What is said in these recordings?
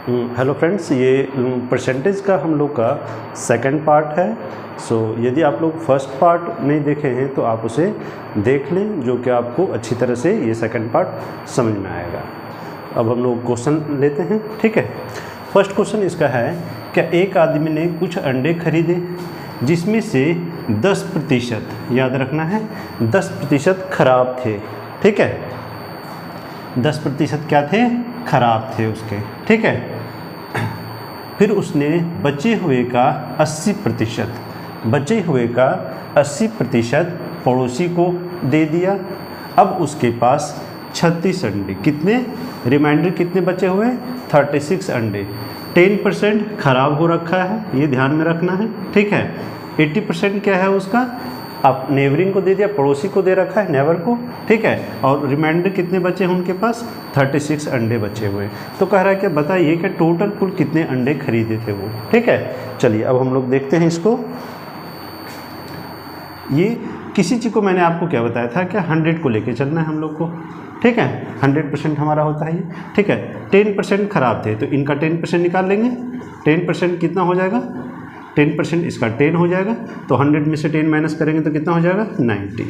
Hello friends, ये percentage का हम लोग का सेकंड पार्ट है। सो यदि आप लोग फर्स्ट पार्ट नहीं देखे हैं तो आप उसे देख लें, जो कि आपको अच्छी तरह से ये सेकंड पार्ट समझ में आएगा। अब हम लोग क्वेश्चन लेते हैं, ठीक है। फर्स्ट क्वेश्चन इसका है, क्या एक आदमी ने कुछ अंडे खरीदे जिसमें से 10%, याद रखना है 10% खराब थे, ठीक है। 10% क्या थे? खराब थे उसके, ठीक है। फिर उसने बचे हुए का 80% पड़ोसी को दे दिया। अब उसके पास 36 अंडे, कितने रिमाइंडर कितने बचे हुए? 36 अंडे। 10% खराब हो रखा है, ये ध्यान में रखना है, ठीक है। 80% क्या है उसका? आप नेबरिंग को दे दिया, पड़ोसी को दे रखा है, नेबर को, ठीक है। और रिमाइंडर कितने बचे हैं उनके पास? 36 अंडे बचे हुए। तो कह रहा है कि बताइए कि टोटल कुल कितने अंडे खरीदे थे वो, ठीक है। चलिए अब हम लोग देखते हैं इसको। ये किसी चीज़ को मैंने आपको क्या बताया था कि 100 को लेके चलना है हम लोग को, ठीक है। 100% हमारा होता है ये, ठीक है। 10% खराब थे तो इनका 10% निकाल लेंगे। 10% कितना हो जाएगा? 10% इसका 10 हो जाएगा, तो 100 में से 10 माइनस करेंगे तो कितना हो जाएगा? 90।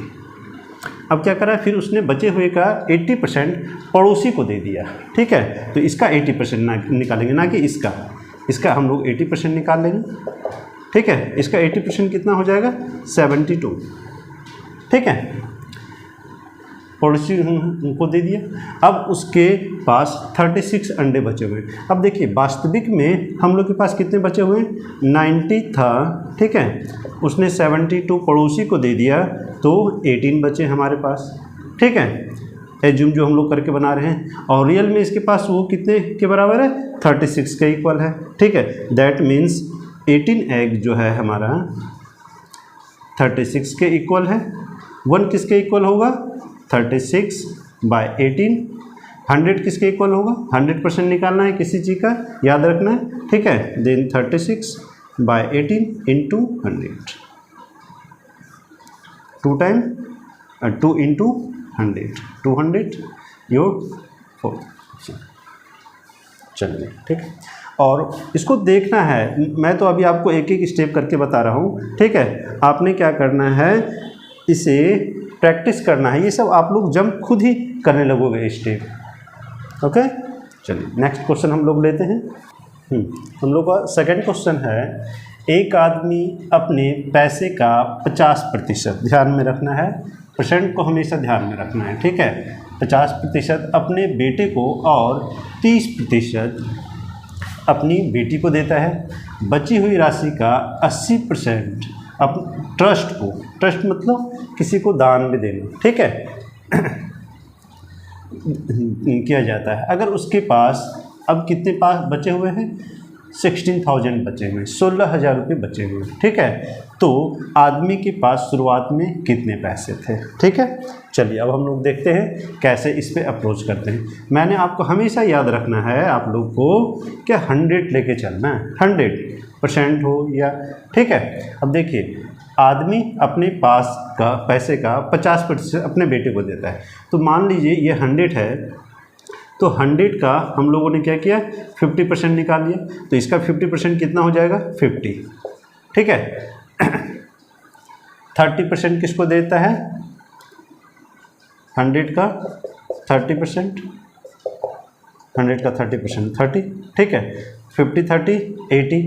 अब क्या करा, फिर उसने बचे हुए का 80% पड़ोसी को दे दिया, ठीक है। तो इसका 80% निकालेंगे, ना कि इसका हम लोग 80% निकाल लेंगे, ठीक है। इसका 80% कितना हो जाएगा? 72, ठीक है। पड़ोसी को दे दिया। अब उसके पास 36 अंडे बचे हुए। अब देखिए वास्तविक में हम लोग के पास कितने बचे हुए? 90 था, ठीक है। उसने 72 पड़ोसी को दे दिया तो 18 बचे हमारे पास, ठीक है। एज्यूम जो हम लोग करके बना रहे हैं, और रियल में इसके पास वो कितने के बराबर है? 36 के इक्वल है, ठीक है। दैट मीन्स 18 एग जो है हमारा 36 के इक्वल है। 1 किसके इक्वल होगा? 36/18। 100 किसके इक्वल होगा? 100% निकालना है किसी चीज़ का, याद रखना है, ठीक है। Then 36/18 into 100, 2 time 2 into 100, 200 your 4। चलिए, ठीक है। और इसको देखना है, मैं तो अभी आपको एक एक स्टेप करके बता रहा हूँ, ठीक है। आपने क्या करना है, इसे प्रैक्टिस करना है। ये सब आप लोग जब खुद ही करने लगोगे स्टेप, ओके। चलिए नेक्स्ट क्वेश्चन हम लोग लेते हैं। हम लोग का सेकंड क्वेश्चन है, एक आदमी अपने पैसे का 50%, ध्यान में रखना है, परसेंट को हमेशा ध्यान में रखना है, ठीक है। 50% अपने बेटे को और 30% अपनी बेटी को देता है। बची हुई राशि का 80% ट्रस्ट को, ट्रस्ट मतलब किसी को दान में देना, ठीक है, किया जाता है। अगर उसके पास अब कितने पास बचे हुए हैं? 16,000 बचे हुए, 16,000 रुपये बचे हुए, ठीक है। तो आदमी के पास शुरुआत में कितने पैसे थे, ठीक है। चलिए अब हम लोग देखते हैं कैसे इस पे अप्रोच करते हैं। मैंने आपको हमेशा याद रखना है आप लोग को कि 100 लेके चलना है, 100% हो या, ठीक है। अब देखिए आदमी अपने पास का पैसे का 50% अपने बेटे को देता है। तो मान लीजिए ये 100 है, तो 100 का हम लोगों ने क्या किया? 50% निकाल लिया। तो इसका 50% कितना हो जाएगा? 50, ठीक है। 30% किसको देता है? 100 का 30%, 100 का 30%, 30, ठीक है। 50 30 80,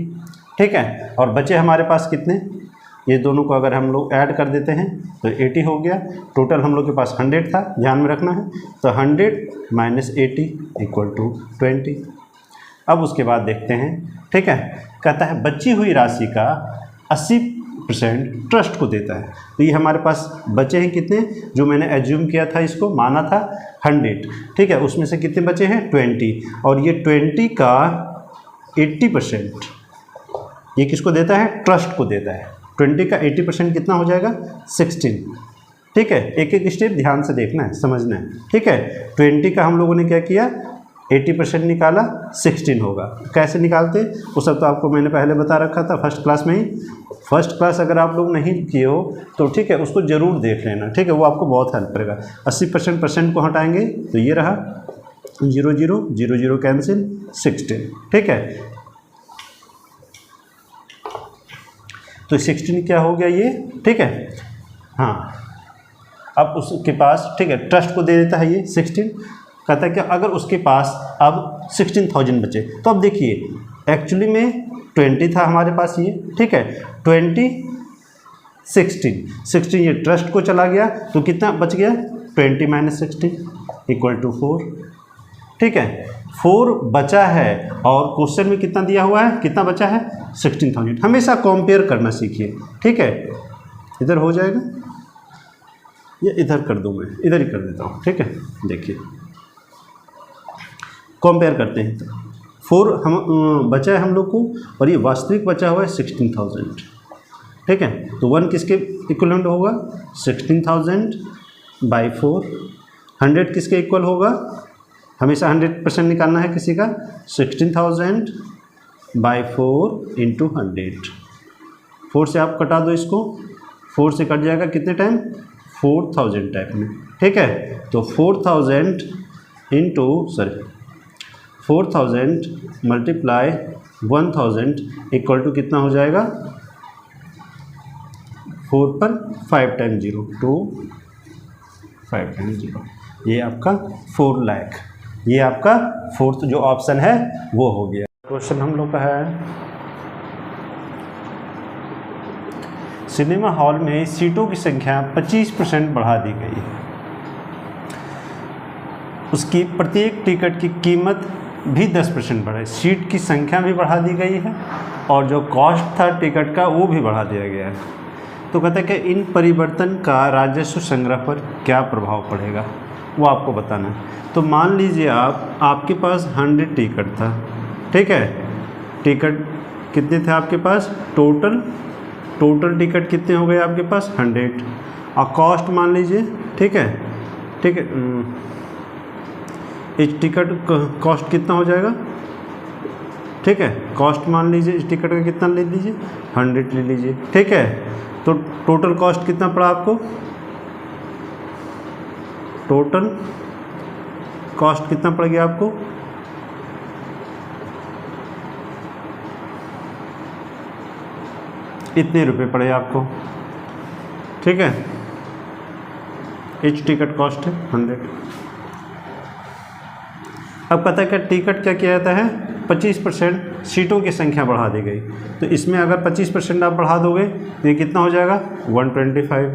ठीक है। और बचे हमारे पास कितने? ये दोनों को अगर हम लोग ऐड कर देते हैं तो 80 हो गया। टोटल हम लोग के पास 100 था, ध्यान में रखना है। तो 100 माइनस 80 इक्वल टू 20। अब उसके बाद देखते हैं, ठीक है। कहता है बची हुई राशि का 80% ट्रस्ट को देता है। तो ये हमारे पास बचे हैं कितने, जो मैंने एज्यूम किया था, इसको माना था 100, ठीक है। उसमें से कितने बचे हैं? 20। और ये 20 का 80% ये किसको देता है? ट्रस्ट को देता है। 20 का 80% कितना हो जाएगा? 16, ठीक है। एक एक स्टेप ध्यान से देखना है, समझना है, ठीक है। 20 का हम लोगों ने क्या किया? 80% निकाला, 16 होगा। कैसे निकालते वो सब तो आपको मैंने पहले बता रखा था फर्स्ट क्लास में ही। फर्स्ट क्लास अगर आप लोग नहीं किए हो तो ठीक है, उसको ज़रूर देख लेना, ठीक है। वो आपको बहुत हेल्प करेगा। 80% को हटाएंगे तो ये रहा 0 0 0 0 कैंसिल 16, ठीक है। तो 16 क्या हो गया ये, ठीक है। हाँ, अब उसके पास, ठीक है, ट्रस्ट को दे देता है ये 16, कहता है कि अगर उसके पास अब 16,000 बचे, तो अब देखिए एक्चुअली में 20 था हमारे पास ये, ठीक है, 20 16 ये ट्रस्ट को चला गया, तो कितना बच गया, 20 - 16 = 4, ठीक है। 4 बचा है और क्वेश्चन में कितना दिया हुआ है, कितना बचा है, 16,000। हमेशा कंपेयर करना सीखिए, ठीक है। इधर हो जाएगा, ये इधर कर दूँ, मैं इधर ही कर देता हूँ, ठीक है। देखिए कंपेयर करते हैं, तो 4 हम बचा है हम लोग को, और ये वास्तविक बचा हुआ है 16,000, ठीक है। तो 1 किसके इक्वलेंट होगा, 16,000/4। 100 किसके इक्वल होगा, हमेशा 100% निकालना है किसी का, 16,000/4 × 100। 4 से आप कटा दो इसको, 4 से कट जाएगा कितने टाइम, 4000 टाइप में, ठीक है। तो 4000 × 1000 = कितना हो जाएगा, 4 पर 5 टाइम 0, 2 5 टाइम 0, ये आपका 4 लाख, ये आपका फोर्थ जो ऑप्शन है वो हो गया। क्वेश्चन हम लोग का है, सिनेमा हॉल में सीटों की संख्या 25% बढ़ा दी गई, उसकी प्रत्येक टिकट की कीमत भी 10% बढ़े, सीट की संख्या भी बढ़ा दी गई है और जो कॉस्ट था टिकट का वो भी बढ़ा दिया गया है। तो कहते हैं कि इन परिवर्तन का राजस्व संग्रह पर क्या प्रभाव पड़ेगा, वो आपको बताना है। तो मान लीजिए आपके पास 100 टिकट था, ठीक है। टिकट कितने थे आपके पास, टोटल टिकट कितने हो गए आपके पास, 100, और कॉस्ट मान लीजिए, ठीक है, ठीक है। इस टिकट कॉस्ट कितना हो जाएगा, ठीक है, कॉस्ट मान लीजिए इस टिकट का कितना ले लीजिए, 100 ले लीजिए, ठीक है। तो टोटल कॉस्ट कितना पड़ा आपको, टोटल कॉस्ट कितना पड़ गया आपको, इतने रुपए पड़े आपको, ठीक है। each टिकट कॉस्ट है 100। अब कहता है कि टिकट क्या किया जाता है, 25% सीटों की संख्या बढ़ा दी गई, तो इसमें अगर 25% आप बढ़ा दोगे तो ये कितना हो जाएगा, 125।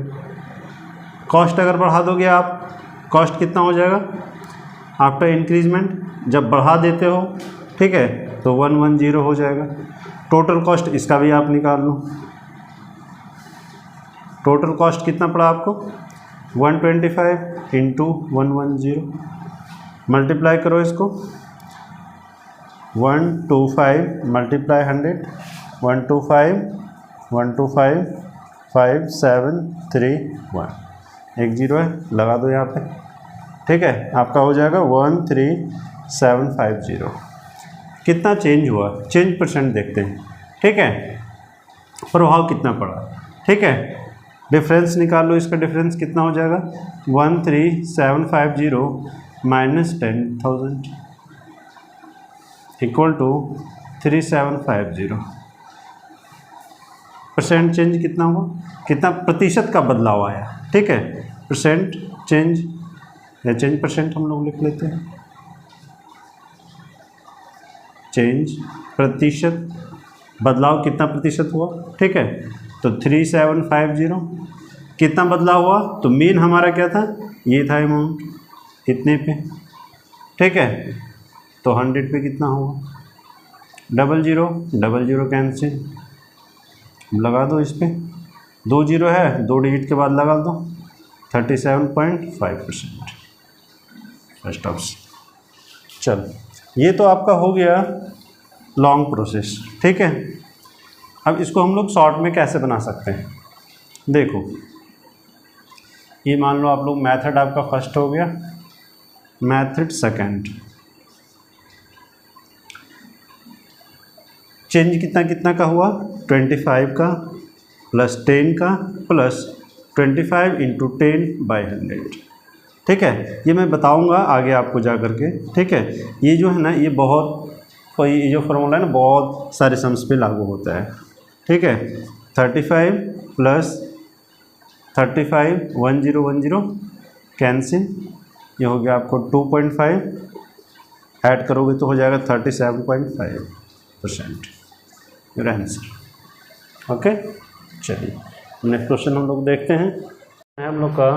कॉस्ट अगर बढ़ा दोगे आप, कॉस्ट कितना हो जाएगा आफ्टर इंक्रीजमेंट, जब बढ़ा देते हो, ठीक है, तो 110 हो जाएगा। टोटल कॉस्ट इसका भी आप निकाल लो, टोटल कॉस्ट कितना पड़ा आपको, 125 × 110, मल्टीप्लाई करो इसको, 125 × 100, 125 5 7 3 1, एक 0 है, लगा दो यहाँ पे, ठीक है। आपका हो जाएगा 13750। कितना चेंज हुआ, चेंज परसेंट देखते हैं, ठीक है, प्रभाव कितना पड़ा, ठीक है। डिफरेंस निकाल लो, इसका डिफरेंस कितना हो जाएगा, 13750 - 10,000 = 3750। परसेंट चेंज कितना हुआ, कितना प्रतिशत का बदलाव आया, ठीक है। परसेंट चेंज या चेंज परसेंट हम लोग लिख लेते हैं, चेंज प्रतिशत, बदलाव कितना प्रतिशत हुआ, ठीक है। तो 3750 कितना बदलाव हुआ, तो मेन हमारा क्या था, ये था अमाउंट इतने पे, ठीक है। तो 100 पे कितना होगा, 00 कैंसिल, लगा दो इस पर, 2 0 है, 2 डिजिट के बाद लगा दो, 37.5% फर्स्ट ऑप्शन। चल, ये तो आपका हो गया लॉन्ग प्रोसेस, ठीक है। अब इसको हम लोग शॉर्ट में कैसे बना सकते हैं, देखो, ये मान लो आप लोग मेथड आपका फर्स्ट हो गया, मेथड सेकंड, चेंज कितना कितना का हुआ, 25 का +10 का +25 × 10/100, ठीक है, ये मैं बताऊंगा आगे आपको जा करके। ठीक है, ये जो है ना ये ये जो फॉर्मूला है ना बहुत सारे सम्स पे लागू होता है। ठीक है, 35 प्लस 35 1010 कैंसिल, ये हो गया आपको 2.5, ऐड करोगे तो हो जाएगा 37.5% योर आंसर। ओके, चलिए नेक्स्ट क्वेश्चन हम लोग देखते हैं। हम लोग का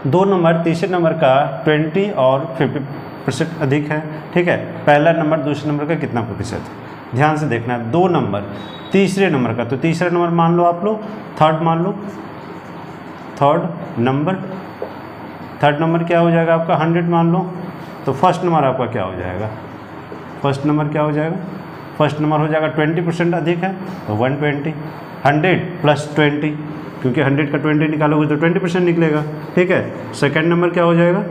2 नंबर तीसरे नंबर का 20 और 50% अधिक है। ठीक है, पहला नंबर दूसरे नंबर का कितना प्रतिशत है, ध्यान से देखना है। 2 नंबर तीसरे नंबर का, तो तीसरा नंबर मान लो आप लोग, थर्ड मान लो, थर्ड नंबर क्या हो जाएगा आपका 100 मान लो, तो फर्स्ट नंबर आपका क्या हो जाएगा, फर्स्ट नंबर क्या हो जाएगा, फर्स्ट नंबर हो जाएगा 20% अधिक है तो 120, 100 प्लस 20, क्योंकि 100 का 20 निकालोगे तो 20% निकलेगा। ठीक है, सेकंड नंबर क्या हो जाएगा,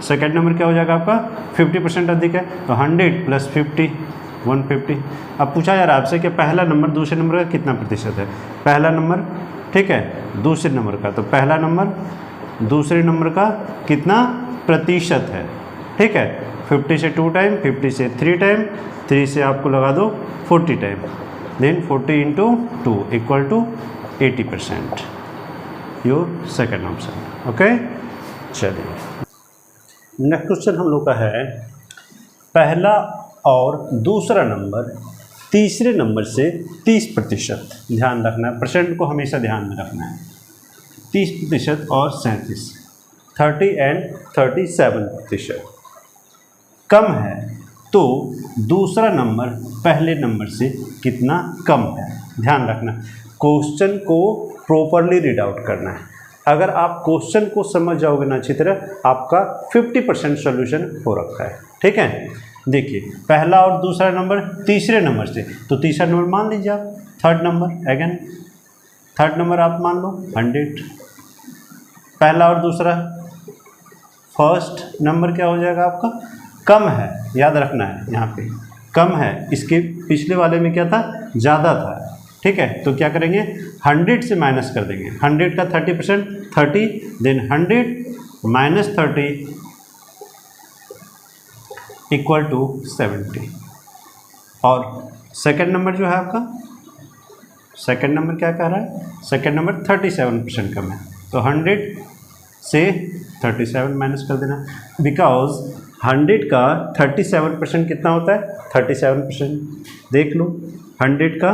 सेकंड नंबर क्या हो जाएगा आपका 50% अधिक है तो 100 प्लस 50 150। अब पूछा जा रहा है आपसे कि पहला नंबर दूसरे नंबर का कितना प्रतिशत है, पहला नंबर ठीक है दूसरे नंबर का, तो पहला नंबर दूसरे नंबर का कितना प्रतिशत है। ठीक है, 50 से 2 टाइम, 50 से 3 टाइम, 3 से आपको लगा दो 40 time, then 40 into 2 equal to 80%, your second option. Okay, चलिए नेक्स्ट क्वेश्चन हम लोग का है, पहला और दूसरा नंबर तीसरे नंबर से 30%, ध्यान रखना है, परसेंट को हमेशा ध्यान में रखना है, 30% और 37, 30 एंड 37% कम है तो दूसरा नंबर पहले नंबर से कितना कम है। ध्यान रखना, क्वेश्चन को प्रॉपरली रीड आउट करना है। अगर आप क्वेश्चन को समझ जाओगे ना अच्छी तरह, आपका 50% सोल्यूशन हो रखा है। ठीक है, देखिए पहला और दूसरा नंबर तीसरे नंबर से, तो तीसरा नंबर मान लीजिए आप, third number again third number आप मान लो 100, पहला और दूसरा, फर्स्ट नंबर क्या हो जाएगा आपका कम है, याद रखना है यहाँ पे कम है, इसके पिछले वाले में क्या था ज़्यादा था। ठीक है, तो क्या करेंगे 100 से माइनस कर देंगे, 100 का 30% 30, देन 100 माइनस 30 इक्वल टू 70। और सेकंड नंबर जो है आपका, सेकंड नंबर क्या कह रहा है, सेकंड नंबर 37% कम है, तो 100 से 37 माइनस कर देना, बिकॉज 100 का 37% कितना होता है 37%, देख लो 100 का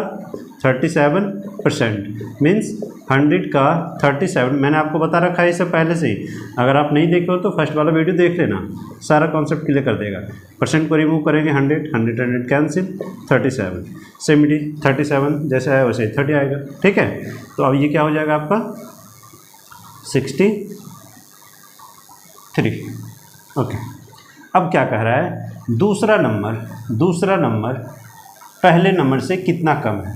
37% मीन्स 100 का 37, मैंने आपको बता रखा है इसे पहले से ही, अगर आप नहीं देखे हो तो फर्स्ट वाला वीडियो देख लेना, सारा कॉन्सेप्ट क्लियर कर देगा। परसेंट को रिमूव करेंगे 100 कैंसिल, 37 70 37 जैसे है वैसे 30 आएगा। ठीक है, तो अब ये क्या हो जाएगा आपका 63। ओके, अब क्या कह रहा है, दूसरा नंबर पहले नंबर से कितना कम है,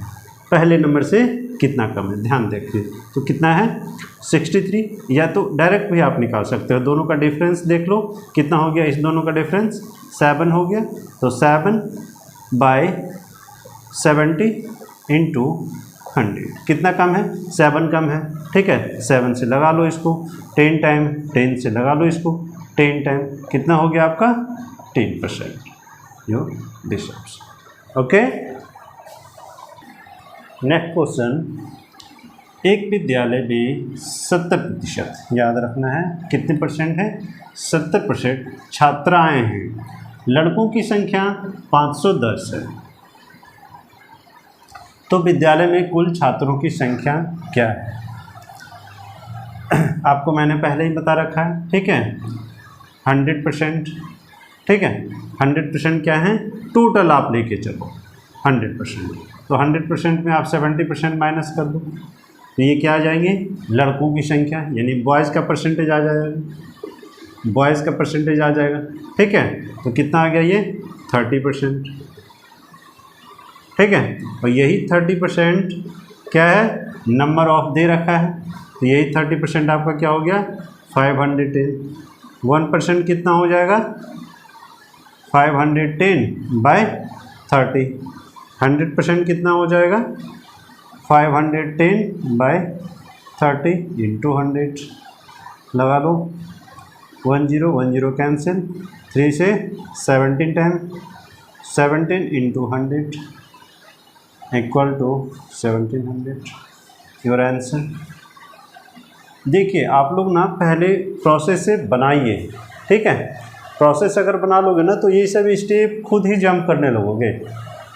पहले नंबर से कितना कम है, ध्यान देखिए, तो कितना है 63, या तो डायरेक्ट भी आप निकाल सकते हो, दोनों का डिफरेंस देख लो कितना हो गया, इस दोनों का डिफरेंस 7 हो गया, तो 7/70 इंटू 100 कितना कम है 7 कम है। ठीक है, 7 से लगा लो इसको, 10 टाइम 10 से लगा लो इसको, 10 टाइम कितना हो गया आपका 10%, your this option. Okay, next question, एक विद्यालय में 70%, याद रखना है कितने परसेंट है 70% छात्राएं हैं, लड़कों की संख्या 510 है, तो विद्यालय में कुल छात्रों की संख्या क्या है, आपको मैंने पहले ही बता रखा है। ठीक है, 100%, ठीक है 100% क्या है टोटल आप लेके चलो 100%, तो 100% में आप 70% माइनस कर दो, तो ये क्या आ जाएंगे लड़कों की संख्या, यानी बॉयज़ का परसेंटेज आ जाएगा, बॉयज़ का परसेंटेज आ जाएगा। ठीक है, तो कितना आ गया ये 30%। ठीक है, और यही 30% क्या है नंबर ऑफ दे रखा है, तो यही 30% आपका क्या हो गया 510, 1% कितना हो जाएगा 510/30, 100% कितना हो जाएगा 510/30 इंटू 100, लगा लो, 1 0 1 0 कैंसिल, 3 से 17 time, 17 into 100 equal to 1700, your answer. देखिए आप लोग ना पहले प्रोसेस से बनाइए, ठीक है। प्रोसेस अगर बना लोगे ना तो ये सब स्टेप खुद ही जंप करने लगोगे।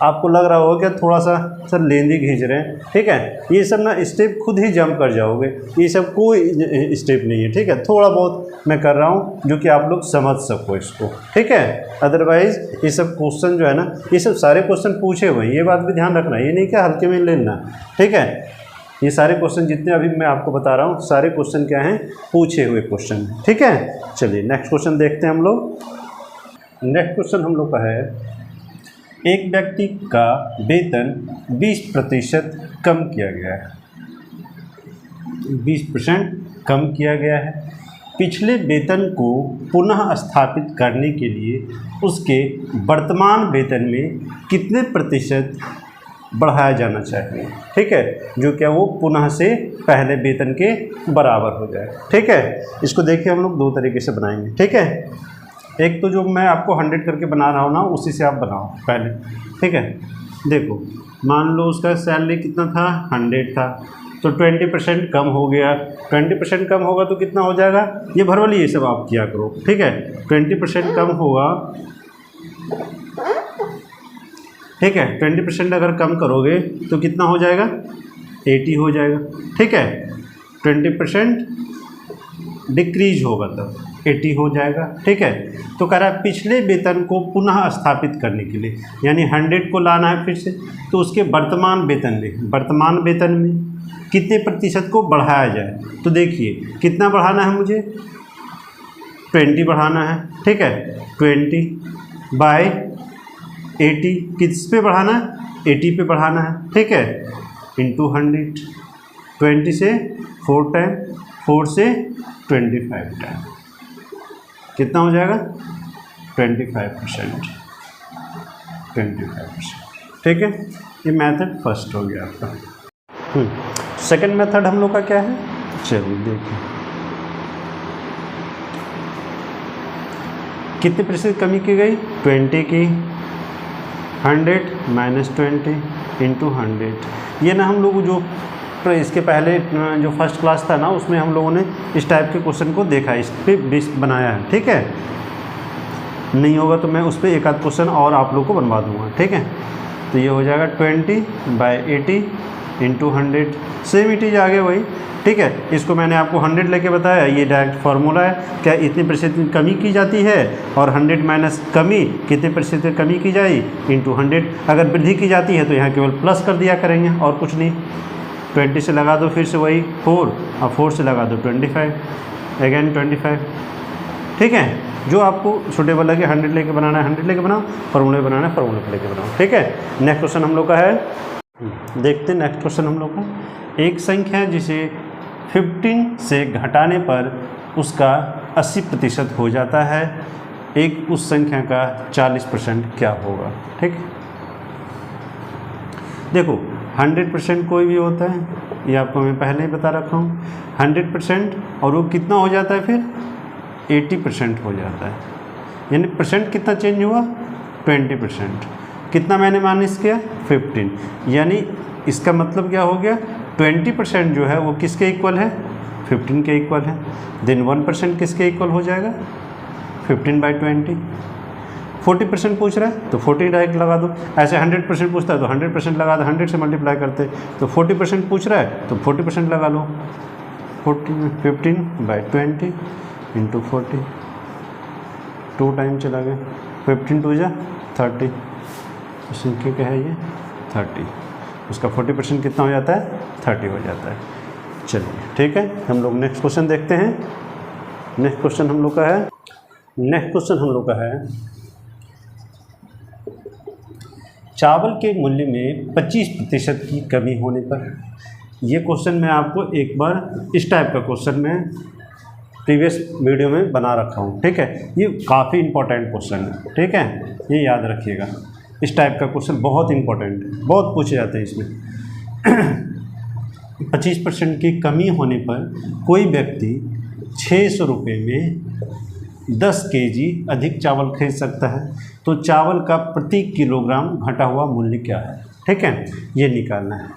आपको लग रहा होगा थोड़ा सा सर लेंदी खींच रहे हैं, ठीक है, ये सब ना स्टेप खुद ही जंप कर जाओगे, ये सब कोई स्टेप नहीं है, ठीक है। थोड़ा बहुत मैं कर रहा हूँ जो कि आप लोग समझ सको इसको, ठीक है। अदरवाइज़ ये सब क्वेश्चन जो है ना, ये सब सारे क्वेश्चन पूछे हुए हैं, ये बात भी ध्यान रखना, ये नहीं कि हल्के में लेना, ठीक है। ये सारे क्वेश्चन जितने अभी मैं आपको बता रहा हूँ सारे क्वेश्चन क्या हैं, पूछे हुए क्वेश्चन, ठीक है। चलिए नेक्स्ट क्वेश्चन देखते हैं हम लोग। नेक्स्ट क्वेश्चन हम लोग का है, एक व्यक्ति का वेतन 20% कम किया गया है, 20% कम किया गया है। पिछले वेतन को पुनः स्थापित करने के लिए उसके वर्तमान वेतन में कितने प्रतिशत बढ़ाया जाना चाहिए, ठीक है, जो क्या वो पुनः से पहले वेतन के बराबर हो जाए, ठीक है। इसको देखिए हम लोग दो तरीके से बनाएंगे, ठीक है। एक तो जो मैं आपको 100 करके बना रहा हूँ ना, उसी से आप बनाओ पहले, ठीक है। देखो मान लो उसका सैलरी कितना था, 100 था, तो 20% कम हो गया, 20% कम होगा तो कितना हो जाएगा, ये भरवली ये सब आप किया करो, ठीक है। 20% कम होगा, ठीक है, 20% अगर कम करोगे तो कितना हो जाएगा, 80 हो जाएगा, ठीक है। 20% डिक्रीज होगा तब 80 हो जाएगा, ठीक है। तो कह रहा है पिछले वेतन को पुनः स्थापित करने के लिए, यानी 100 को लाना है फिर से, तो उसके वर्तमान वेतन में, वर्तमान वेतन में कितने प्रतिशत को बढ़ाया जाए। तो देखिए कितना बढ़ाना है मुझे, 20 बढ़ाना है, ठीक है। 20 बाय 80, किस पे बढ़ाना है, 80 पे बढ़ाना है, ठीक है, इंटू 100, 20 से 4 टाइम, 4 से 25 टाइम, कितना हो जाएगा, 25%, 25%, ठीक है। ये मेथड फर्स्ट हो गया आपका। सेकंड मेथड हम लोग का क्या है, चलिए देखिए कितने प्रतिशत कमी की गई, 20 की, 100 माइनस 20 इंटू 100। ये ना हम लोग जो इसके पहले जो फर्स्ट क्लास था ना, उसमें हम लोगों ने इस टाइप के क्वेश्चन को देखा, इस पर बेस बनाया है, ठीक है। नहीं होगा तो मैं उस पर एक आध क्वेश्चन और आप लोग को बनवा दूंगा, ठीक है। तो ये हो जाएगा 20 by 80 into 100, same it is आगे वही, ठीक है। इसको मैंने आपको 100 लेके बताया, ये डायरेक्ट फार्मूला है, क्या इतने प्रतिशत कमी की जाती है, और 100 माइनस कमी कितने प्रतिशत कमी की जाए इंटू 100। अगर वृद्धि की जाती है तो यहाँ केवल प्लस कर दिया करेंगे और कुछ नहीं। 20 से लगा दो फिर से वही 4, और 4 से लगा दो 25, अगेन 25, ठीक है। जो आपको सुटेबल लगे 100 लेके बनाना है 100 लेके बनाओ, फार्मूले बनाना है फार्मूले पर लेके बनाओ, ठीक है। नेक्स्ट क्वेश्चन हम लोग का है, देखते हैं नेक्स्ट क्वेश्चन हम लोग का। एक संख्या जिसे 15 से घटाने पर उसका 80% हो जाता है, एक उस संख्या का 40% क्या होगा, ठीक। देखो 100% कोई भी होता है, ये आपको मैं पहले ही बता रखा हूँ, 100%, और वो कितना हो जाता है फिर 80% हो जाता है, यानी परसेंट कितना चेंज हुआ, 20%। कितना मैंने माइनस किया, 15, यानी इसका मतलब क्या हो गया, 20% जो है वो किसके इक्वल है, 15 के इक्वल है। देन 1% किसके इक्वल हो जाएगा, 15 बाई 20। 40% पूछ रहा है तो 40 डायरेक्ट लगा दो, ऐसे 100% पूछता है तो 100% लगा दो, 100 से मल्टीप्लाई करते तो 40% पूछ रहा है तो 40% लगा लो, 15 बाई 20 इंटू 40, 2 टाइम चला गया, 15 2 जा 30, संख्या क्या है ये 30, उसका 40% कितना हो जाता है, 30 हो जाता है। चलिए ठीक है, हम लोग नेक्स्ट क्वेश्चन देखते हैं। नेक्स्ट क्वेश्चन हम लोग का है, नेक्स्ट क्वेश्चन हम लोग का है, चावल के मूल्य में 25% की कमी होने पर। ये क्वेश्चन मैं आपको एक बार इस टाइप का क्वेश्चन मैं प्रीवियस वीडियो में बना रखा हूँ, ठीक है। ये काफ़ी इंपॉर्टेंट क्वेश्चन है, ठीक है, ये याद रखिएगा। इस टाइप का क्वेश्चन बहुत इंपॉर्टेंट है, बहुत पूछे जाते हैं इसमें। 25% की कमी होने पर कोई व्यक्ति 600 रुपये में 10 केजी अधिक चावल खरीद सकता है, तो चावल का प्रति किलोग्राम घटा हुआ मूल्य क्या है, ठीक है, ये निकालना है।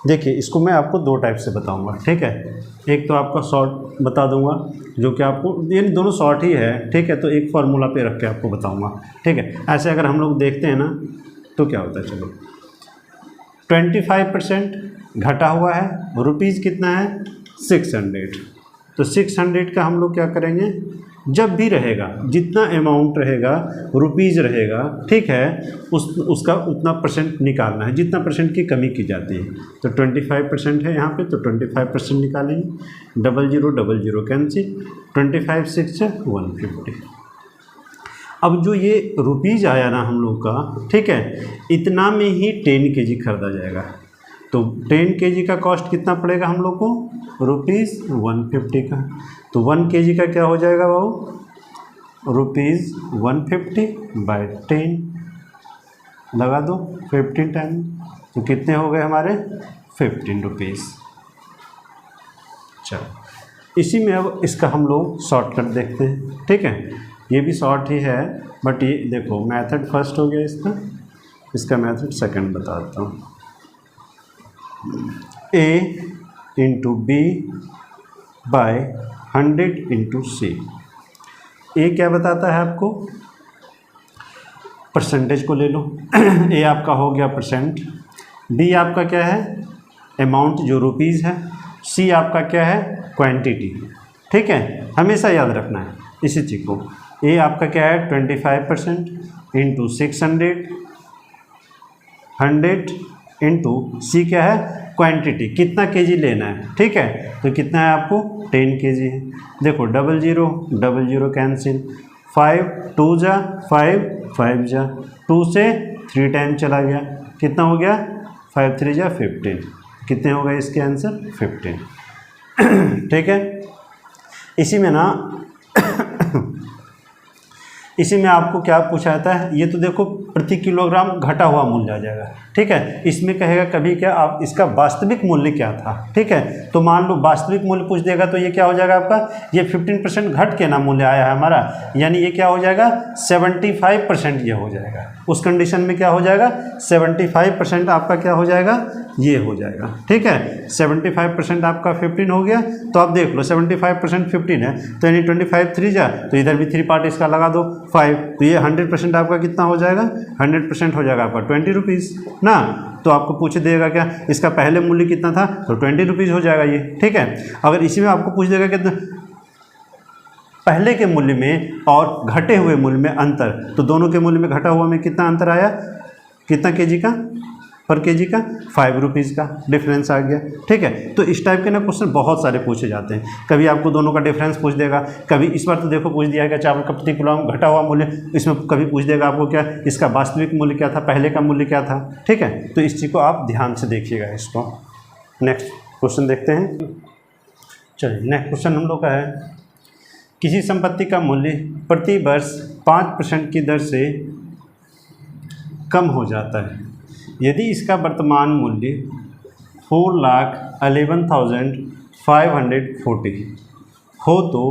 देखिए इसको मैं आपको दो टाइप से बताऊंगा, ठीक है। एक तो आपका शॉर्ट बता दूंगा जो कि आपको, ये दोनों शॉर्ट ही है, ठीक है, तो एक फार्मूला पे रख के आपको बताऊंगा, ठीक है। ऐसे अगर हम लोग देखते हैं ना तो क्या होता है, चलो 25% घटा हुआ है, रुपीज़ कितना है 600, तो 600 का हम लोग क्या करेंगे, जब भी रहेगा जितना अमाउंट रहेगा रुपीज़ रहेगा, ठीक है, उसका उतना परसेंट निकालना है, जितना परसेंट की कमी की जाती है। तो 25% है यहाँ पे, तो 25% निकालेंगे, 0000 कैंसिल, 25 6 150। अब जो ये रुपीज़ आया ना हम लोग का, ठीक है, इतना में ही 10 केजी खरीदा जाएगा। तो 10 केजी का कॉस्ट कितना पड़ेगा हम लोग को, रुपीज़ 150 का। तो 1 केजी का क्या हो जाएगा बाबू, रुपीज़ 150/10 लगा दो 15 टाइम, तो कितने हो गए हमारे 15 रुपीज़। चलो इसी में अब इसका हम लोग शॉर्टकट देखते हैं, ठीक है, ये भी शॉर्ट ही है, बट ये देखो मेथड फर्स्ट हो गया इसका मेथड सेकंड बताता हूँ। A into B by 100 into C. A क्या बताता है आपको, परसेंटेज को ले लो ए आपका हो गया परसेंट, बी आपका क्या है अमाउंट जो रुपीज़ है, सी आपका क्या है क्वांटिटी, ठीक है, हमेशा याद रखना है इसी चीज़ को। ए आपका क्या है 25% इंटू 600, 100 इंटू सी क्या है क्वांटिटी, कितना केजी लेना है, ठीक है, तो कितना है आपको 10 केजी है। देखो 00 कैंसिल, 5 2 जा 5 5 जा, 2 से 3 टाइम चला गया, कितना हो गया 5 3 जा 15, कितने हो गए इसके आंसर 15, ठीक है। इसी में ना इसी में आपको क्या पूछा जाता है, ये तो देखो प्रति किलोग्राम घटा हुआ मूल्य आ जाएगा, ठीक है। इसमें कहेगा कभी क्या आप इसका वास्तविक मूल्य क्या था, ठीक है, तो मान लो वास्तविक मूल्य पूछ देगा तो ये क्या हो जाएगा आपका, ये 15% घट के ना मूल्य आया है हमारा, यानी ये क्या हो जाएगा 75% ये हो जाएगा। उस कंडीशन में क्या हो जाएगा 75% आपका क्या हो जाएगा, ये हो जाएगा, ठीक है। 75% आपका 15 हो गया, तो आप देख लो 75% 15 है, तो यानी 25 3 जा, तो इधर भी 3 पार्ट इसका लगा दो 5, तो ये 100% आपका कितना हो जाएगा 100% हो जाएगा आपका 20 रुपीज़ ना। तो आपको पूछ देगा क्या इसका पहले मूल्य कितना था, तो 20 रुपीज़ हो जाएगा ये, ठीक है। अगर इसी में आपको पूछ देगा कितना पहले के मूल्य में और घटे हुए मूल्य में अंतर, तो दोनों के मूल्य में घटा हुआ में कितना अंतर आया, कितना केजी का पर केजी का 5 रुपीज़ का डिफरेंस आ गया, ठीक है। तो इस टाइप के ना क्वेश्चन बहुत सारे पूछे जाते हैं, कभी आपको दोनों का डिफरेंस पूछ देगा, कभी इस बार तो देखो पूछ दिया है चावल का प्रति किलोग्राम घटा हुआ मूल्य, इसमें कभी पूछ देगा आपको क्या इसका वास्तविक मूल्य क्या था, पहले का मूल्य क्या था, ठीक है। तो इस चीज़ को आप ध्यान से देखिएगा इसको। नेक्स्ट क्वेश्चन देखते हैं, चलिए नेक्स्ट क्वेश्चन हम लोग का है, किसी संपत्ति का मूल्य प्रति वर्ष 5% की दर से कम हो जाता है, यदि इसका वर्तमान मूल्य 4,11,540 हो तो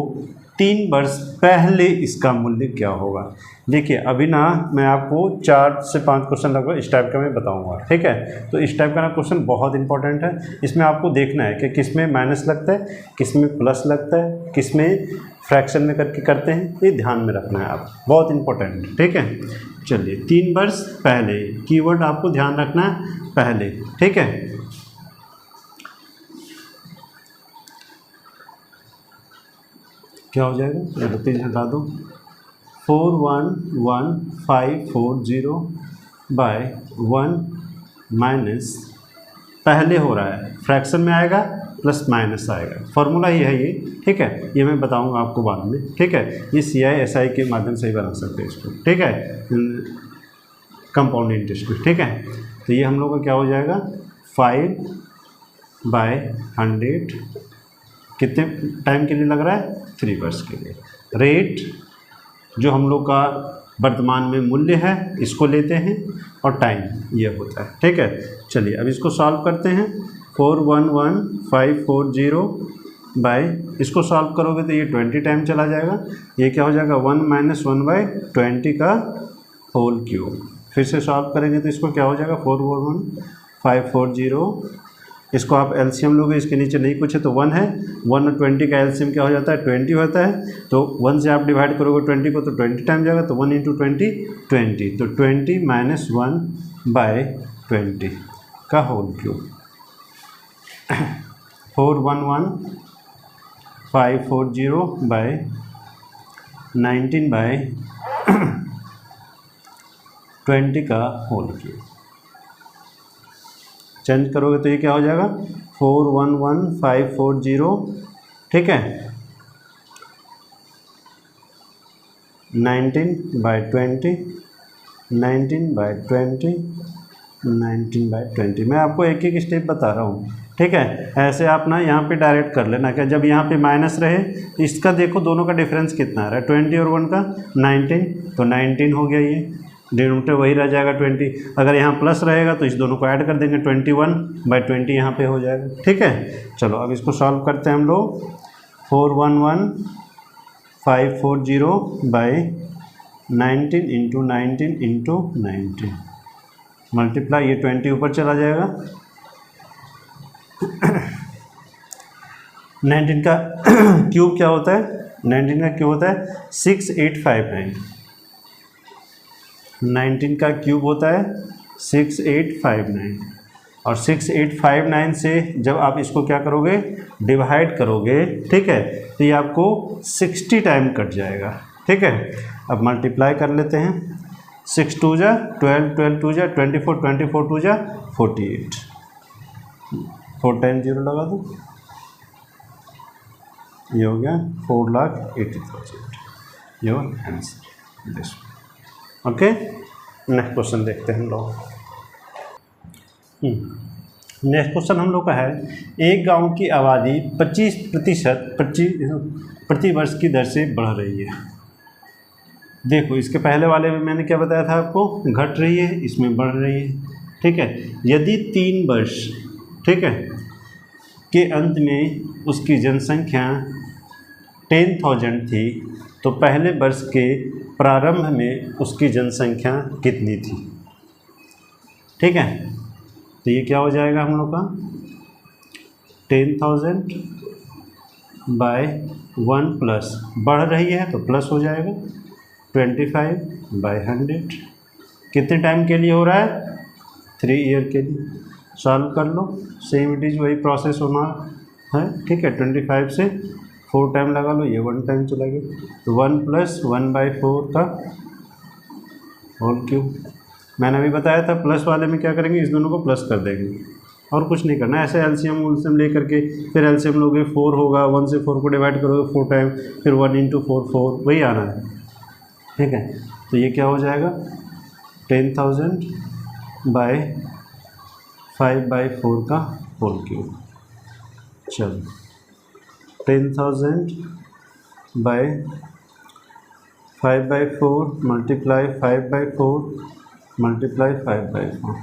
3 वर्ष पहले इसका मूल्य क्या होगा। देखिए अभी ना मैं आपको 4 से 5 क्वेश्चन लगभग इस टाइप का मैं बताऊंगा, ठीक है। तो इस टाइप का ना क्वेश्चन बहुत इंपॉर्टेंट है, इसमें आपको देखना है कि किस में माइनस लगता है, किस में प्लस लगता है, किस में फ्रैक्शन में करके करते हैं, ये ध्यान में रखना है आप, बहुत इंपॉर्टेंट, ठीक है। चलिए 3 वर्ष पहले, कीवर्ड आपको ध्यान रखना है पहले, ठीक है। क्या हो जाएगा रुपीज़ हटा दो, 411,540 बाय 1 माइनस, पहले हो रहा है फ्रैक्शन में आएगा प्लस माइनस आएगा, फॉर्मूला ही है ये, ठीक है। ये मैं बताऊंगा आपको बाद में, ठीक है। ये CI/SI के माध्यम से ही बना सकते हैं इसको, ठीक है, कंपाउंड इंटरेस्ट में, ठीक है। तो ये हम लोग का क्या हो जाएगा 5/100, कितने टाइम के लिए लग रहा है 3 वर्ष के लिए। रेट जो हम लोग का वर्तमान में मूल्य है इसको लेते हैं और टाइम ये होता है, ठीक है। चलिए अब इसको सॉल्व करते हैं, 411,540 बाय, इसको सॉल्व करोगे तो ये 20 टाइम चला जाएगा, ये क्या हो जाएगा 1 - 1/20 का होल क्यूब। फिर से सॉल्व करेंगे तो इसको क्या हो जाएगा 4 4 1 540, इसको आप एलसीएम लोगे, इसके नीचे नहीं कुछ है तो 1 है, 1 और 20 का एलसीएम क्या हो जाता है 20 होता है, तो 1 से आप डिवाइड करोगे 20 को तो 20 टाइम जाएगा, तो 1 × 20 20, तो 20 - 1/20 का होल क्यूब। 411,540/19/20 का होल क्यूब। चेंज करोगे तो ये क्या हो जाएगा 411,540, ठीक है, 19/20, 19/20, 19/20। मैं आपको एक एक स्टेप बता रहा हूँ, ठीक है। ऐसे आप ना यहाँ पे डायरेक्ट कर लेना, क्या जब यहाँ पे माइनस रहे तो इसका देखो दोनों का डिफरेंस कितना आ रहा है, 20 और 1 का 19, तो 19 हो गया, ये डिनोमिनेटर वही रह जाएगा 20। अगर यहाँ प्लस रहेगा तो इस दोनों को ऐड कर देंगे, 21/20 यहाँ पे हो जाएगा, ठीक है। चलो अब इसको सॉल्व करते हैं हम लोग। 411,540/19 × 19 × 19 मल्टीप्लाई, ये 20 ऊपर चला जाएगा 19 का क्यूब क्या होता है, 19 का क्यूब होता है 6859, 19 का क्यूब होता है 6859, और 6859 से जब आप इसको क्या करोगे डिवाइड करोगे, ठीक है, तो ये आपको 60 टाइम कट जाएगा, ठीक है। अब मल्टीप्लाई कर लेते हैं, 6 × 2 = 12, 12 × 2 = 24, 24 × 2 = 48, 4 टाइम 0 लगा दो, ये हो गया 4,80,000 your answer this. Okay, next question देखते हैं हम लोग। नेक्स्ट क्वेश्चन हम लोग का है, एक गांव की आबादी 25% प्रति वर्ष की दर से बढ़ रही है। देखो इसके पहले वाले में मैंने क्या बताया था आपको, घट रही है, इसमें बढ़ रही है, ठीक है। यदि 3 वर्ष, ठीक है, के अंत में उसकी जनसंख्या 10,000 थी, तो पहले वर्ष के प्रारंभ में उसकी जनसंख्या कितनी थी, ठीक है। तो ये क्या हो जाएगा हम लोग का 10,000 / 1 प्लस, बढ़ रही है तो प्लस हो जाएगा 25/100, कितने टाइम के लिए हो रहा है 3 ईयर के लिए। सॉल्व कर लो, सेम इट इज़ वही प्रोसेस होना है, ठीक है। 25 से 4 टाइम लगा लो, ये 1 टाइम चला गया, तो 1 + 1/4 का होल क्यूब। मैंने अभी बताया था प्लस वाले में क्या करेंगे, इस दोनों को प्लस कर देंगे और कुछ नहीं करना। ऐसे एलसीएम उलसीएम ले करके फिर एलसीएम लोगे 4 होगा, 1 से 4 को डिवाइड करोगे 4 टाइम, फिर 1 × 4 4, वही आना है, ठीक है। तो ये क्या हो जाएगा 10,000 / 5/4 का होल क्यूब। चलो 10,000 / 5/4 मल्टीप्लाई 5/4 मल्टीप्लाई 5/4,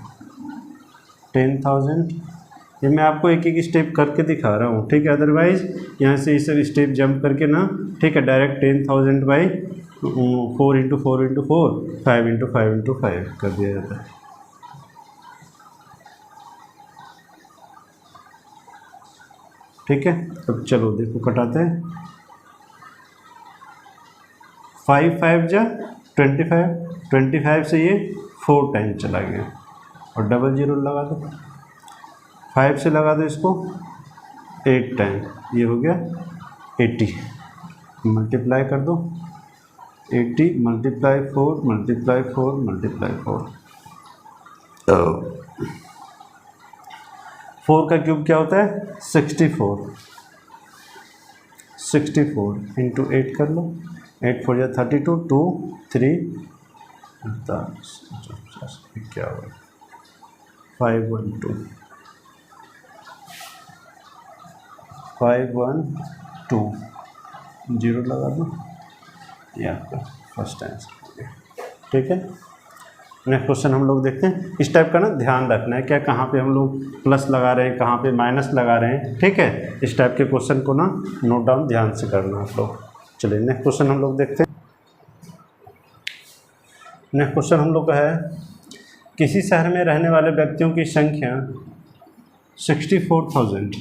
10,000। ये मैं आपको एक एक स्टेप करके दिखा रहा हूँ, ठीक है। अदरवाइज़ यहाँ से इस स्टेप जंप करके ना, ठीक है, डायरेक्ट 10,000 / 4 × 4 × 4 5 × 5 × 5 कर दिया जाता है। ठीक है, अब चलो देखो कटाते हैं। 5 5 × 25, 25 से ये 4 टाइम चला गया और डबल 0 लगा दो, 5 से लगा दो इसको 8 टाइम, ये हो गया 80, मल्टीप्लाई कर दो 80 × 4 × 4 × 4, 4 का क्यूब क्या होता है 64, 64 × 8 कर लो, 8 4 = 32, 2 3 51, 512, 512 0 लगा दो, ये आपका फर्स्ट आंसर हो गया, ठीक है। नेक्स्ट क्वेश्चन हम लोग देखते हैं। इस टाइप का ना ध्यान रखना है, क्या कहाँ पे हम लोग प्लस लगा रहे हैं, कहाँ पे माइनस लगा रहे हैं, ठीक है। इस टाइप के क्वेश्चन को ना नोट डाउन ध्यान से करना आप लोग। चलिए नेक्स्ट क्वेश्चन हम लोग देखते हैं। नेक्स्ट क्वेश्चन हम लोग का है, किसी शहर में रहने वाले व्यक्तियों की संख्या 64,000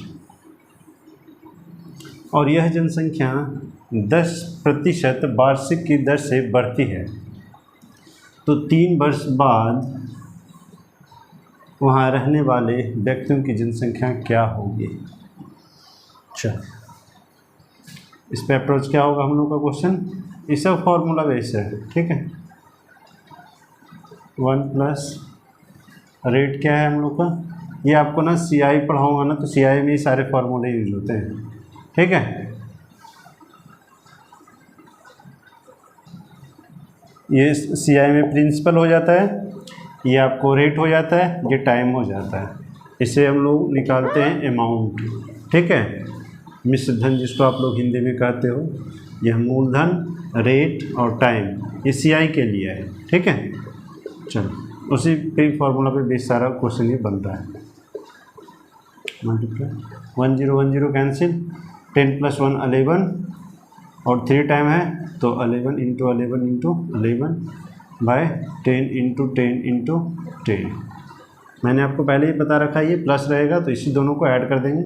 और यह जनसंख्या 10% वार्षिक की दर से बढ़ती है, तो 3 वर्ष बाद वहाँ रहने वाले व्यक्तियों की जनसंख्या क्या होगी। अच्छा, इस पे अप्रोच क्या होगा हम लोग का क्वेश्चन, इसका फॉर्मूला वैसे है, ठीक है। 1 प्लस रेट क्या है हम लोग का, ये आपको ना CI पढ़ाऊँगा ना, तो CI में ही सारे फार्मूले यूज होते हैं, ठीक है। ये CI में प्रिंसिपल हो जाता है, ये आपको रेट हो जाता है, ये टाइम हो जाता है। इसे हम लोग निकालते हैं अमाउंट, ठीक है। मिश्र धन जिसको आप लोग हिंदी में कहते हो, यह मूलधन, रेट और टाइम, ये CI के लिए है, ठीक है। चलो उसी पे फार्मूला पे बेस सारा क्वेश्चन ये बन रहा है। मल्टीप्लाई 1 0 1 0 कैंसिल, 10 + 1 11 और 3 टाइम है, तो 11 × 11 × 11 बाय 10 × 10 × 10। मैंने आपको पहले ही बता रखा है, ये प्लस रहेगा तो इसी दोनों को ऐड कर देंगे।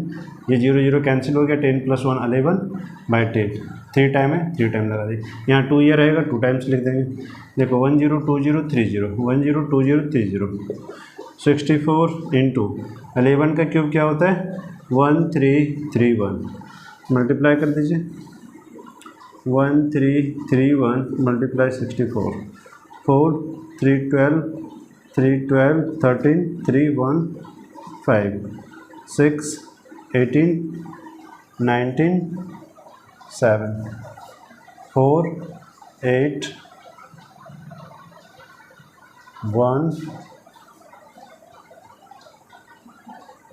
ये 0 0 कैंसिल हो गया, 10 + 1 11 बाय 10, 3 टाइम है, 3 टाइम लगा देंगे। यहाँ 2 ये रहेगा, 2 टाइम्स लिख देंगे। देखो 1 0 2 0 3 0 1 0 2 0 3 0 64 × 11 का क्यूब क्या होता है 1331, मल्टीप्लाई कर दीजिए 1331 × 64, 4 3 12 3 12 13 3 1 5 6 18 19 7 4 8 1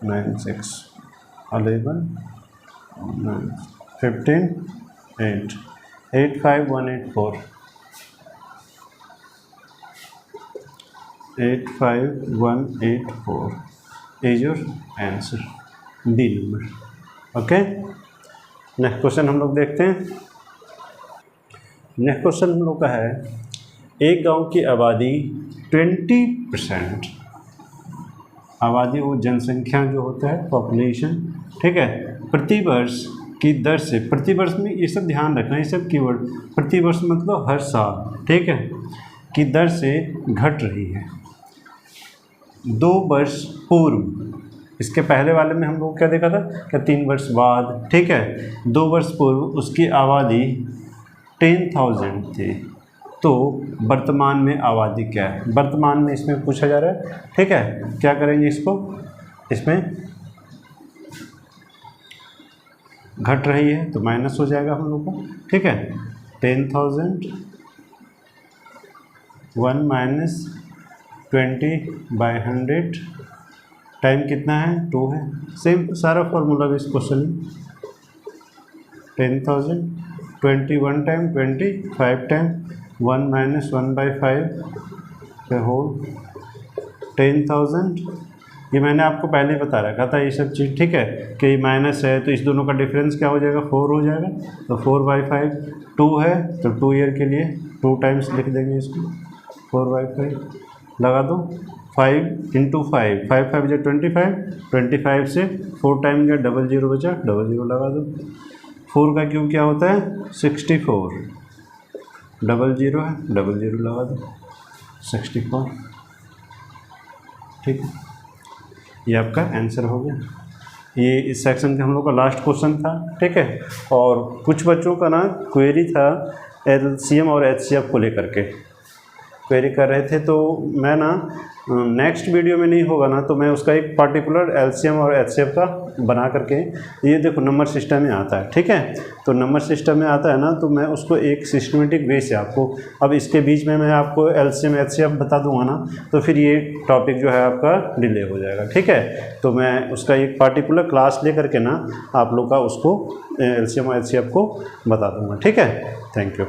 9 6 11 9 15 8 8 5 1 8 4 8 5 1 8 4 is your answer, D number. Okay, next question हम लोग देखते हैं। नेक्स्ट क्वेश्चन हम लोग का है, एक गांव की आबादी 20%, आबादी वो जनसंख्या जो होता है पॉपुलेशन, ठीक है, प्रति वर्ष की दर से, प्रति वर्ष में ये सब ध्यान रखना, ये सब कीवर्ड, प्रति वर्ष मतलब हर साल, ठीक है, की दर से घट रही है 2 वर्ष पूर्व। इसके पहले वाले में हम लोग क्या देखा था, क्या 3 वर्ष बाद, ठीक है, 2 वर्ष पूर्व उसकी आबादी 10,000 थी, तो वर्तमान में आबादी क्या है, वर्तमान में इसमें पूछा जा रहा है, ठीक है। क्या करेंगे इसको, इसमें घट रही है तो माइनस हो जाएगा हम लोग का, ठीक है। 10,000 1 - 20/100 टाइम कितना है 2 है, सेम सारा फॉर्मूला भी इस क्वेश्चन में 10,000 21 टाइम 20 5 टाइम 1 - 1/5 the whole 10,000। ये मैंने आपको पहले ही बता रखा था ये सब चीज़, ठीक है, कि ये माइनस है तो इस दोनों का डिफरेंस क्या हो जाएगा 4 हो जाएगा, तो 4/5 2 है, तो 2 ईयर के लिए 2 टाइम्स लिख देंगे इसको, 4/5 लगा दो, 5 × 5 5 5 जो 25 25 से 4 टाइम गया, 00 बचा, 00 लगा दो। 4 का क्यूब क्या होता है 64, 00 है, 00 लगा दो, 64, ठीक है। ये आपका आंसर हो गया। ये इस सेक्शन का हम लोग का लास्ट क्वेश्चन था, ठीक है। और कुछ बच्चों का ना क्वेरी था LCM और HCF को लेकर के क्वेरी कर रहे थे, तो मैं ना नेक्स्ट वीडियो में नहीं होगा ना, तो मैं उसका एक पार्टिकुलर LCM और HCF का बना करके, ये देखो नंबर सिस्टम में आता है, ठीक है, तो नंबर सिस्टम में आता है ना, तो मैं उसको एक सिस्टमेटिक वे से आपको, अब इसके बीच में मैं आपको LCM HCF बता दूंगा ना, तो फिर ये टॉपिक जो है आपका डिले हो जाएगा, ठीक है। तो मैं उसका एक पार्टिकुलर क्लास ले करके ना आप लोग का उसको LCM और HCF को बता दूँगा, ठीक है। Thank you.